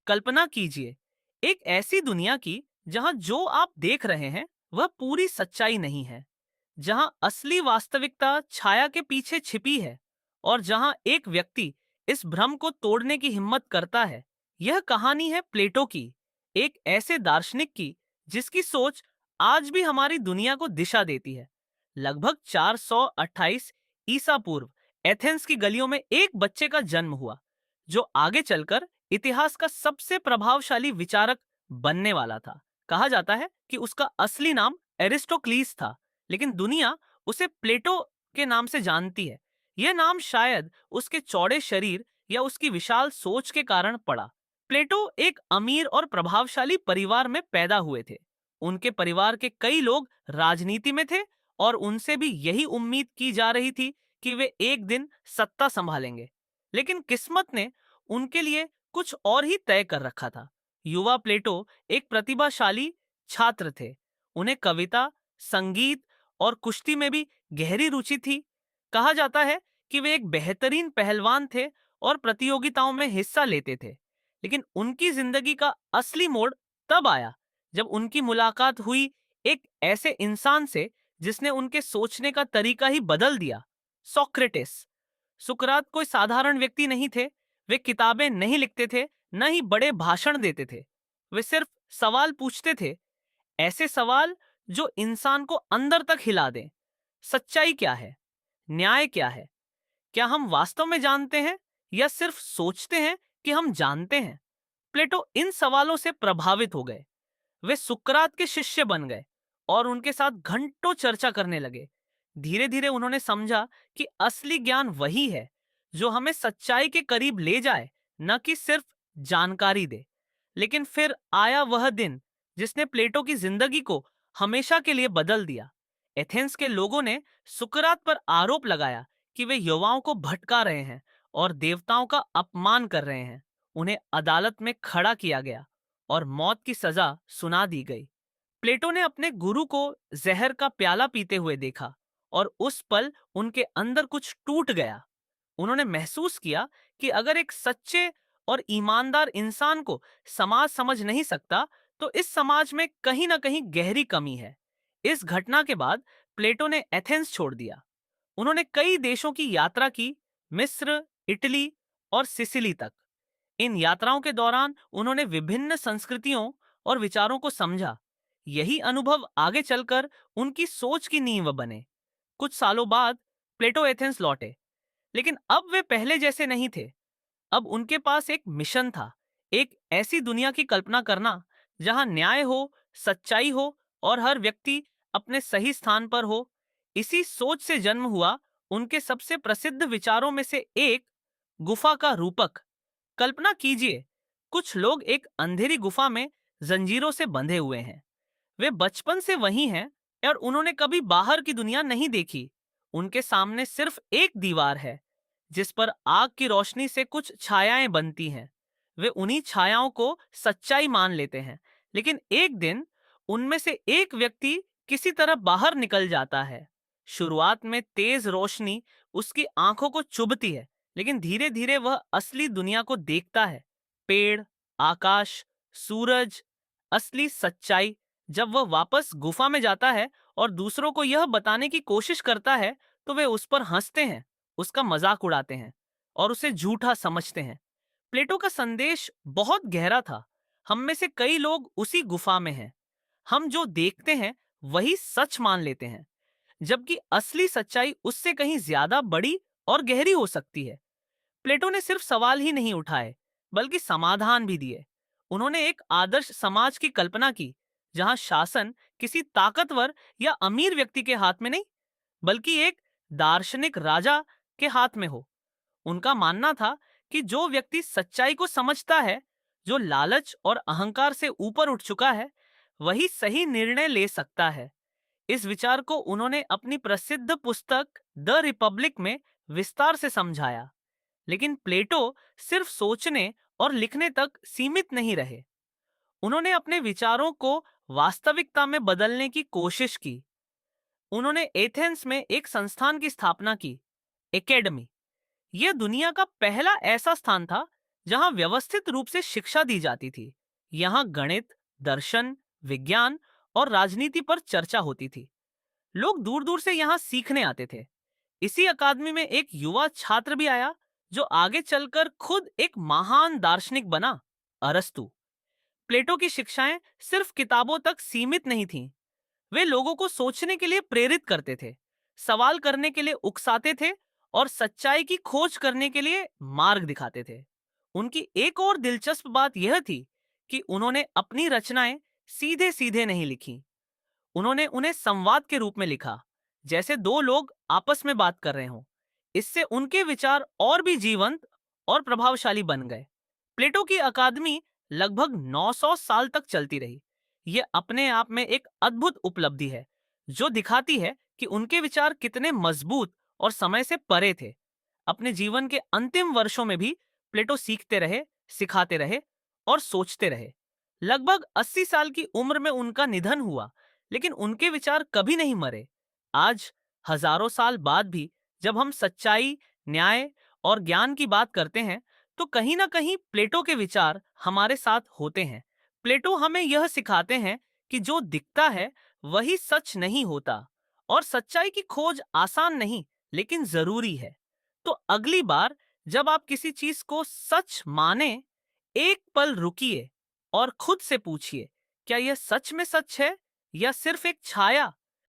कल्पना कीजिए एक ऐसी दुनिया की जहां जो आप देख रहे हैं वह पूरी सच्चाई नहीं है, जहां असली वास्तविकता छाया के पीछे छिपी है और जहां एक व्यक्ति इस भ्रम को तोड़ने की हिम्मत करता है। यह कहानी है प्लेटो की, एक ऐसे दार्शनिक की जिसकी सोच आज भी हमारी दुनिया को दिशा देती है। लगभग 428 ईसा पूर्व एथेंस की गलियों में एक बच्चे का जन्म हुआ जो आगे चलकर इतिहास का सबसे प्रभावशाली विचारक बनने वाला था। कहा जाता है कि उसका असली नाम एरिस्टोक्लीस था, लेकिन दुनिया उसे प्लेटो के नाम से जानती है। यह नाम शायद उसके चौड़े शरीर या उसकी विशाल सोच के कारण पड़ा। प्लेटो एक अमीर और प्रभावशाली परिवार में पैदा हुए थे। उनके परिवार के कई लोग राजनीति में थे और उनसे भी यही उम्मीद की जा रही थी कि वे एक दिन सत्ता संभालेंगे। लेकिन किस्मत ने उनके लिए कुछ और ही तय कर रखा था। युवा प्लेटो एक प्रतिभाशाली छात्र थे। उन्हें कविता, संगीत और कुश्ती में भी गहरी रुचि थी। कहा जाता है कि वे एक बेहतरीन पहलवान थे और प्रतियोगिताओं में हिस्सा लेते थे। लेकिन उनकी जिंदगी का असली मोड़ तब आया जब उनकी मुलाकात हुई एक ऐसे इंसान से जिसने उनके सोचने का तरीका ही बदल दिया, सोक्रेटिस। सुकरात कोई साधारण व्यक्ति नहीं थे। वे किताबें नहीं लिखते थे, न ही बड़े भाषण देते थे। वे सिर्फ सवाल पूछते थे, ऐसे सवाल जो इंसान को अंदर तक हिला दें। सच्चाई क्या है? न्याय क्या है? क्या हम वास्तव में जानते हैं या सिर्फ सोचते हैं कि हम जानते हैं? प्लेटो इन सवालों से प्रभावित हो गए। वे सुकरात के शिष्य बन गए और उनके साथ घंटों चर्चा करने लगे। धीरे धीरे उन्होंने समझा कि असली ज्ञान वही है जो हमें सच्चाई के करीब ले जाए, न कि सिर्फ जानकारी दे। लेकिन फिर आया वह दिन जिसने प्लेटो की जिंदगी को हमेशा के लिए बदल दिया। एथेंस के लोगों ने सुकरात पर आरोप लगाया कि वे युवाओं को भटका रहे हैं और देवताओं का अपमान कर रहे हैं। उन्हें अदालत में खड़ा किया गया और मौत की सजा सुना दी गई। प्लेटो ने अपने गुरु को जहर का प्याला पीते हुए देखा और उस पल उनके अंदर कुछ टूट गया। उन्होंने महसूस किया कि अगर एक सच्चे और ईमानदार इंसान को समाज समझ नहीं सकता, तो इस समाज में कहीं ना कहीं गहरी कमी है। इस घटना के बाद प्लेटो ने एथेंस छोड़ दिया। उन्होंने कई देशों की यात्रा की, मिस्र, इटली और सिसिली तक। इन यात्राओं के दौरान उन्होंने विभिन्न संस्कृतियों और विचारों को समझा। यही अनुभव आगे चलकर उनकी सोच की नींव बने। कुछ सालों बाद प्लेटो एथेंस लौटे, लेकिन अब वे पहले जैसे नहीं थे। अब उनके पास एक मिशन था, एक ऐसी दुनिया की कल्पना करना जहां न्याय हो, सच्चाई हो और हर व्यक्ति अपने सही स्थान पर हो। इसी सोच से जन्म हुआ उनके सबसे प्रसिद्ध विचारों में से एक, गुफा का रूपक। कल्पना कीजिए, कुछ लोग एक अंधेरी गुफा में जंजीरों से बंधे हुए हैं। वे बचपन से वही हैं और उन्होंने कभी बाहर की दुनिया नहीं देखी। उनके सामने सिर्फ एक दीवार है जिस पर आग की रोशनी से कुछ छायाएं बनती हैं। वे उन्हीं छायाओं को सच्चाई मान लेते हैं। लेकिन एक दिन उनमें से एक व्यक्ति किसी तरह बाहर निकल जाता है। शुरुआत में तेज रोशनी उसकी आंखों को चुभती है, लेकिन धीरे धीरे वह असली दुनिया को देखता है। पेड़, आकाश, सूरज, असली सच्चाई। जब वह वापस गुफा में जाता है और दूसरों को यह बताने की कोशिश करता है, तो वे उस पर हंसते हैं, उसका मजाक उड़ाते हैं और उसे झूठा समझते हैं। प्लेटो का संदेश बहुत गहरा था। हम में से कई लोग उसी गुफा में हैं। हम जो देखते हैं वही सच मान लेते हैं, जबकि असली सच्चाई उससे कहीं ज्यादा बड़ी और गहरी हो सकती है। प्लेटो ने सिर्फ सवाल ही नहीं उठाए, बल्कि समाधान भी दिए। उन्होंने एक आदर्श समाज की कल्पना की जहां शासन किसी ताकतवर या अमीर व्यक्ति के हाथ में नहीं, बल्कि एक दार्शनिक राजा के हाथ में हो। उनका मानना था कि जो व्यक्ति सच्चाई को समझता है, जो लालच और अहंकार से ऊपर उठ चुका है, वही सही निर्णय ले सकता है। इस विचार को उन्होंने अपनी प्रसिद्ध पुस्तक द रिपब्लिक में विस्तार से समझाया। लेकिन प्लेटो सिर्फ सोचने और लिखने तक सीमित नहीं रहे। उन्होंने अपने विचारों को वास्तविकता में बदलने की कोशिश की। उन्होंने एथेंस में एक संस्थान की स्थापना की, एकेडमी। यह दुनिया का पहला ऐसा स्थान था जहां व्यवस्थित रूप से शिक्षा दी जाती थी। यहाँ गणित, दर्शन, विज्ञान और राजनीति पर चर्चा होती थी। लोग दूर दूर से यहाँ सीखने आते थे। इसी अकादमी में एक युवा छात्र भी आया जो आगे चलकर खुद एक महान दार्शनिक बना, अरस्तु। प्लेटो की शिक्षाएं सिर्फ किताबों तक सीमित नहीं थीं। वे लोगों को सोचने के लिए प्रेरित करते थे, सवाल करने के लिए उकसाते थे और सच्चाई की खोज करने के लिए मार्ग दिखाते थे। उनकी एक और दिलचस्प बात यह थी कि उन्होंने अपनी रचनाएं सीधे सीधे नहीं लिखी। उन्होंने उन्हें संवाद के रूप में लिखा, जैसे दो लोग आपस में बात कर रहे हों। इससे उनके विचार और भी जीवंत और प्रभावशाली बन गए। प्लेटो की अकादमी लगभग 900 साल तक चलती रही। यह अपने आप में एक अद्भुत उपलब्धि है, जो दिखाती है कि उनके विचार कितने मजबूत और समय से परे थे। अपने जीवन के अंतिम वर्षों में भी प्लेटो सीखते रहे, सिखाते रहे और सोचते रहे। लगभग 80 साल की उम्र में उनका निधन हुआ, लेकिन उनके विचार कभी नहीं मरे। आज हजारों साल बाद भी जब हम सच्चाई, न्याय और ज्ञान की बात करते हैं, तो कहीं ना कहीं प्लेटो के विचार हमारे साथ होते हैं। प्लेटो हमें यह सिखाते हैं कि जो दिखता है वही सच नहीं होता, और सच्चाई की खोज आसान नहीं, लेकिन जरूरी है। तो अगली बार जब आप किसी चीज को सच माने, एक पल रुकिए और खुद से पूछिए, क्या यह सच में सच है या सिर्फ एक छाया